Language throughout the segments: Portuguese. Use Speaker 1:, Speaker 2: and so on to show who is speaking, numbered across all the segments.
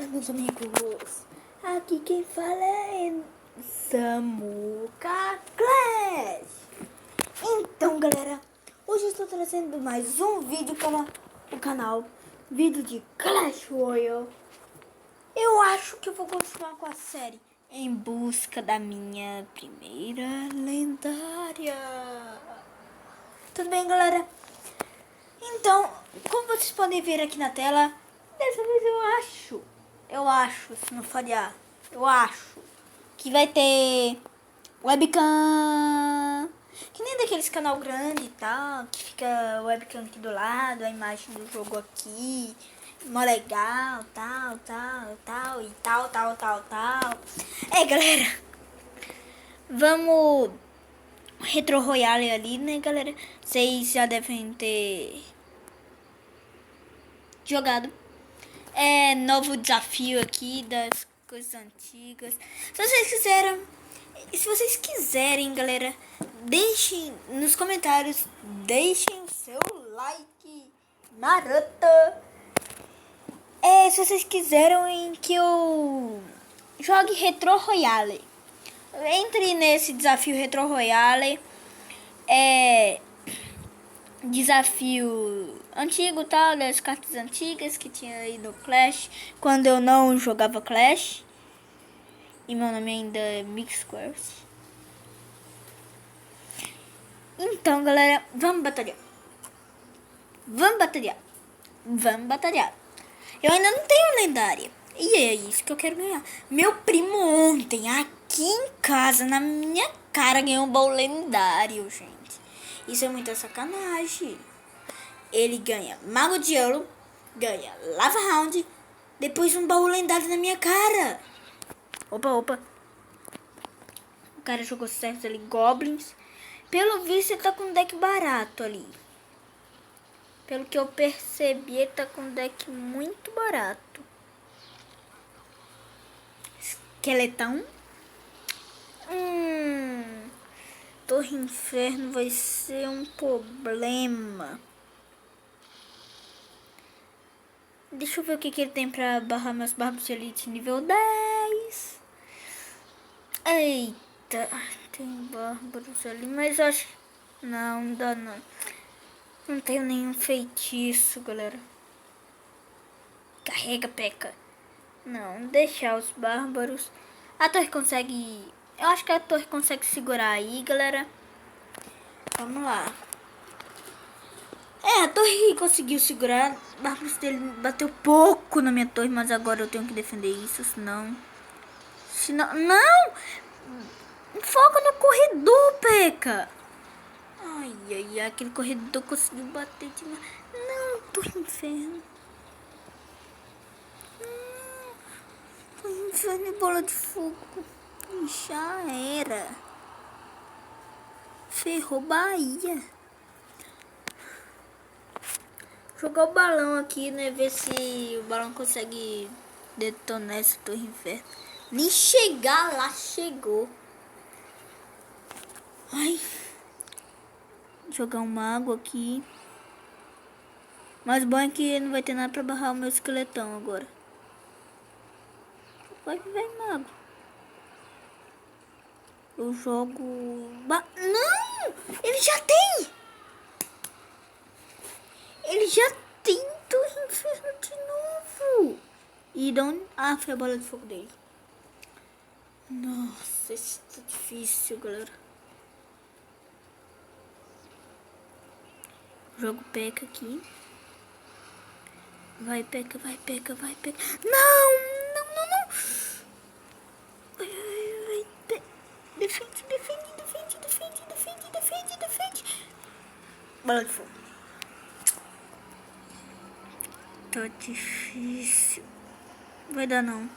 Speaker 1: meus amigos, aqui quem fala é Samuka Clash. Então galera, hoje eu estou trazendo mais um vídeo para o canal, vídeo de Clash Royale. Eu acho que eu vou continuar com a série Em Busca da Minha Primeira Lendária. Tudo bem galera? Então, como vocês podem ver aqui na tela, dessa vez eu acho, se não falhar, eu acho que vai ter webcam, que nem daqueles canal grande e tal, que fica webcam aqui do lado, a imagem do jogo aqui, mó legal, tal. Galera, vamos Retro Royale ali, né, galera? Vocês já devem ter jogado. É novo desafio aqui das coisas antigas. Se vocês quiserem, galera, deixem nos comentários, deixem o seu like maroto. Se vocês quiserem que eu jogue Retro Royale, entre nesse desafio Retro Royale. Desafio antigo, tal, das cartas antigas que tinha aí no Clash, quando eu não jogava Clash. E meu nome ainda é Mixquest. Então, galera, vamos batalhar. Eu ainda não tenho lendária. E é isso que eu quero ganhar. Meu primo ontem, aqui em casa, na minha cara, ganhou um baú lendário, gente. Isso é muita sacanagem. Ele ganha Mago de Ouro, ganha Lava Round, depois um baú lendário na minha cara. Opa. O cara jogou certo ali, Goblins. Pelo visto, ele tá com um deck barato ali. Pelo que eu percebi, ele tá com um deck muito barato. Esqueletão. Torre Inferno vai ser um problema. Deixa eu ver o que ele tem pra barrar meus barbos de elite nível 10. Eita, tem bárbaros ali, mas acho... Não dá não. Não tenho nenhum feitiço, galera. Carrega, P.E.K.K.A. Não, deixar os bárbaros. A torre consegue... Eu acho que a torre consegue segurar aí, galera. Vamos lá. A torre conseguiu segurar. O bárbaros dele bateu pouco na minha torre, mas agora eu tenho que defender isso, senão... Não! Foca no corredor, P.E.K.K.A. Ai, aquele corredor conseguiu bater demais. Não, torre inferno. Torre inferno e bola de fogo. Já era. Ferrou Bahia. Jogar o balão aqui, né? Ver se o balão consegue detonar essa torre inferno. Nem chegar lá, chegou. Ai. Jogar um mago aqui. Mas bom é que não vai ter nada pra barrar o meu esqueletão agora. Vai mago. Eu jogo... Não! Ele já tem! Torre inferno de novo! E não... foi a bola de fogo dele. Nossa, isso tá difícil, galera. Jogo P.E.K.K.A. aqui. Vai, P.E.K.K.A. Não! Vai. Defende. Bola de fogo. Tá difícil. Vai dar não.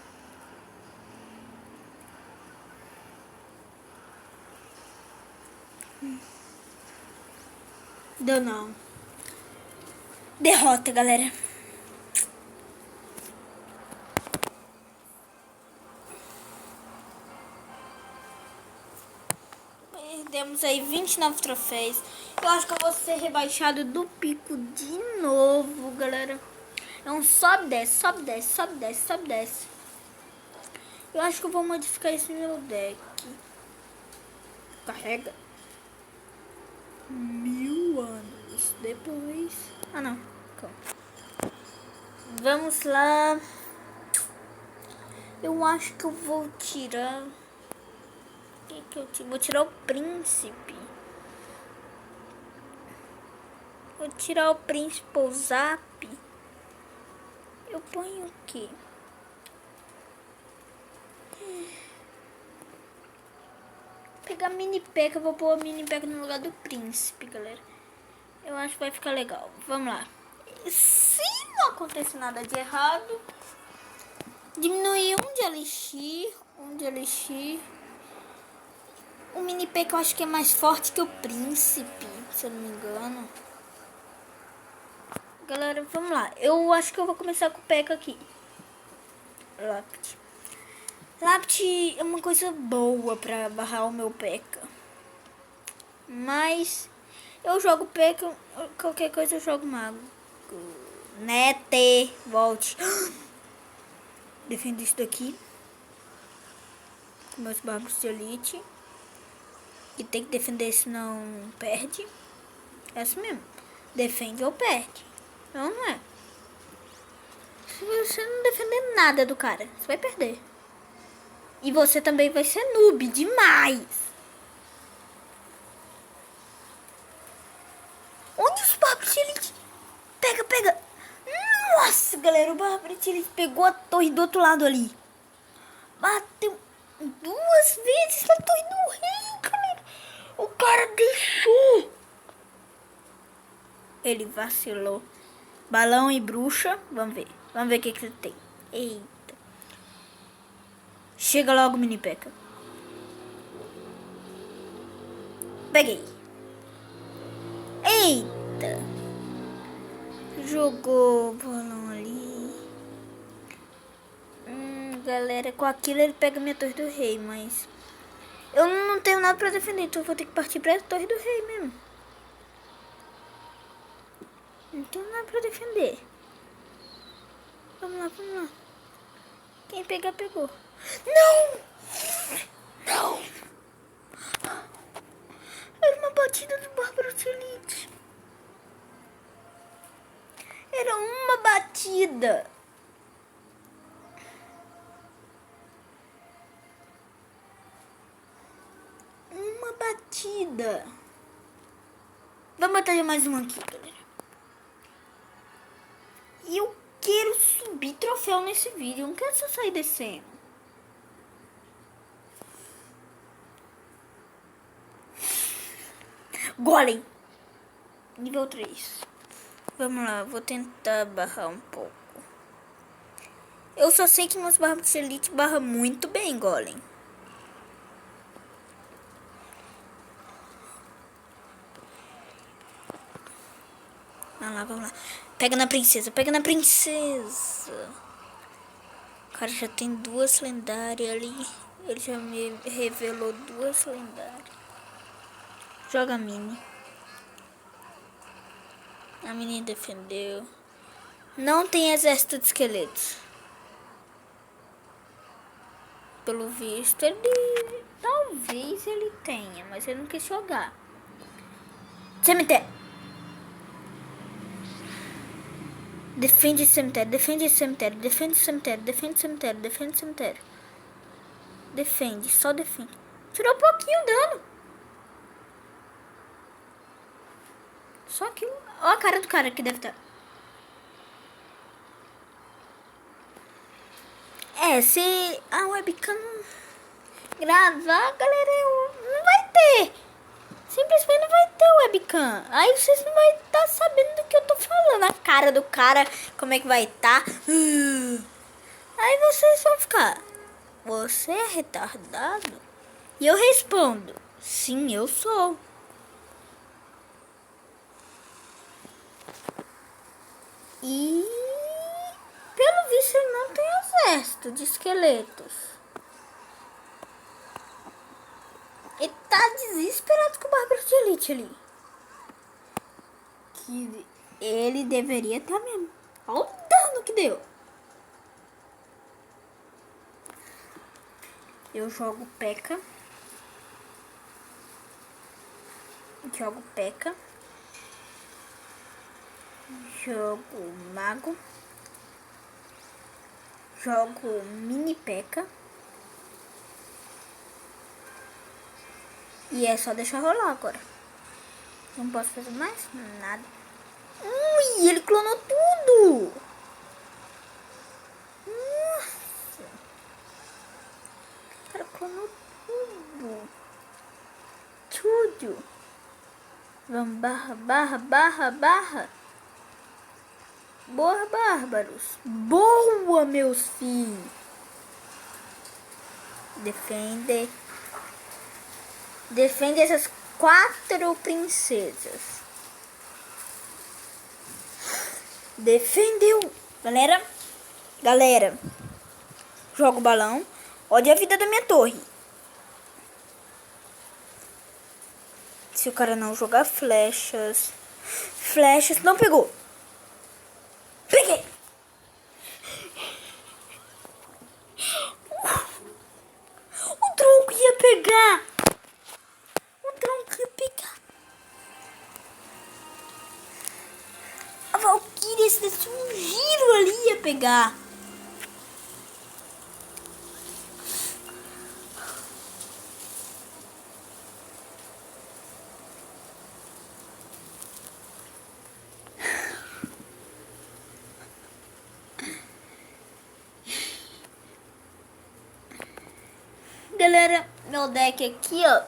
Speaker 1: Deu não. Derrota, galera. Perdemos aí 29 troféus. Eu acho que eu vou ser rebaixado do pico de novo, galera. É um sobe, desce, sobe, desce, sobe, desce, sobe, desce. Eu acho que eu vou modificar esse meu deck. Carrega. 1000 anos depois. Ah, não. Calma. Vamos lá. Eu acho que eu vou tirar... O que eu tiro? Vou tirar o príncipe. Vou tirar o príncipe ou zap. Eu ponho o quê? Pegar mini P.E.K.K.A. Eu vou pôr a mini P.E.K.K.A. no lugar do príncipe, galera. Eu acho que vai ficar legal. Vamos lá. Se não acontecer nada de errado, diminuir um de elixir. O mini P.E.K.K.A. eu acho que é mais forte que o príncipe, se eu não me engano. Galera, vamos lá. Eu acho que eu vou começar com o P.E.K.K.A. aqui. Lapt. Lapt é uma coisa boa pra barrar o meu P.E.K.K.A. Mas eu jogo P.E.K.K.A. Qualquer coisa eu jogo mago. Nete, volte. Defendo isso daqui. Com meus barbos de elite. E tem que defender, senão perde. É assim mesmo. Defende ou perde. Não é. Se você não defender nada do cara, você vai perder. E você também vai ser noob demais. Onde os barbos de elite? Pega, pega. Nossa, galera, o barbo de elite pegou a torre do outro lado ali. Bateu 2 vezes na torre do rei, galera. O cara deixou. Ele vacilou. Balão e bruxa. Vamos ver. Vamos ver o que ele tem. Eita. Chega logo, mini P.E.K.K.A. Peguei. Eita. Jogou balão ali. Galera, com aquilo ele pega minha torre do rei, mas... eu não tenho nada pra defender, então eu vou ter que partir pra torre do rei mesmo. Não tenho nada pra defender. Vamos lá, vamos lá. Quem pegar, pegou. Não! Não! Era uma batida do Bárbaro de Elite. Era uma batida. Uma batida. Vamos botar mais uma aqui, galera. E eu quero subir troféu nesse vídeo. Eu não quero só sair descendo. Golem. Nível 3. Vamos lá, vou tentar barrar um pouco. Eu só sei que meus barbos de elite barra muito bem, Golem. Vamos lá, vamos lá. Pega na princesa, pega na princesa. O cara já tem 2 lendárias ali. Ele já me revelou 2 lendárias. Joga a mini. A menina defendeu. Não tem exército de esqueletos. Pelo visto, ele... talvez ele tenha, mas ele não quis jogar. Cemitério. Defende esse cemitério, defende esse cemitério, defende esse cemitério, defende esse cemitério, defende esse cemitério. Defende, só defende. Tirou um pouquinho o dano. Só aquilo. Olha a cara do cara que deve estar. Se a webcam gravar, galera, não vai ter. Simplesmente não vai ter webcam. Aí vocês não vão estar sabendo do que eu tô falando. A cara do cara, como é que vai estar. Aí vocês vão ficar: você é retardado? E eu respondo: sim, eu sou. E pelo visto ele não tem exército de esqueletos. Ele tá desesperado com o Bárbaro de Elite ali. Que ele deveria estar mesmo. Olha o dano que deu? Eu jogo P.E.K.K.A. Jogo P.E.K.K.A. Jogo Mago. Jogo Mini P.E.K.K.A. E é só deixar rolar agora. Não posso fazer mais nada. Ui, ele clonou tudo. Nossa. O cara clonou tudo. Tudo. Vamos, barra, barra, barra, barra. Boa, bárbaros. Boa, meus filhos. Defende. Defende essas 4 princesas. Defendeu. Galera. Joga o balão. Olha a vida da minha torre. Se o cara não jogar flechas. Flechas. Não pegou. Peguei. O tronco ia pegar. O tronco ia pegar. A Valkyria, se desse um giro ali, ia pegar. Galera, meu deck aqui, ó.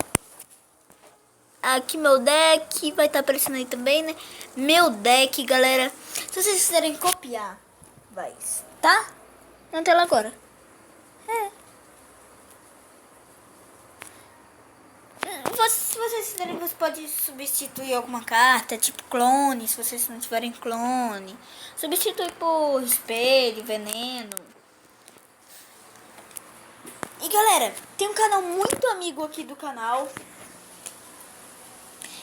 Speaker 1: Aqui meu deck, vai estar aparecendo aí também, né? Meu deck, galera. Se vocês quiserem copiar, vai estar na tela agora. Se vocês quiserem, você pode substituir alguma carta, tipo clone, se vocês não tiverem clone. Substitui por espelho, veneno. E galera, tem um canal muito amigo aqui do canal.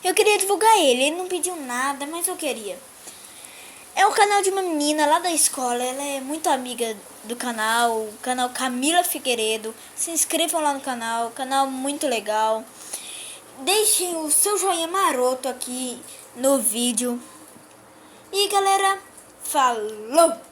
Speaker 1: Eu queria divulgar ele não pediu nada, mas eu queria. É o canal de uma menina lá da escola, ela é muito amiga do canal, o canal Camila Figueiredo. Se inscrevam lá no canal muito legal. Deixem o seu joinha maroto aqui no vídeo. E galera, falou!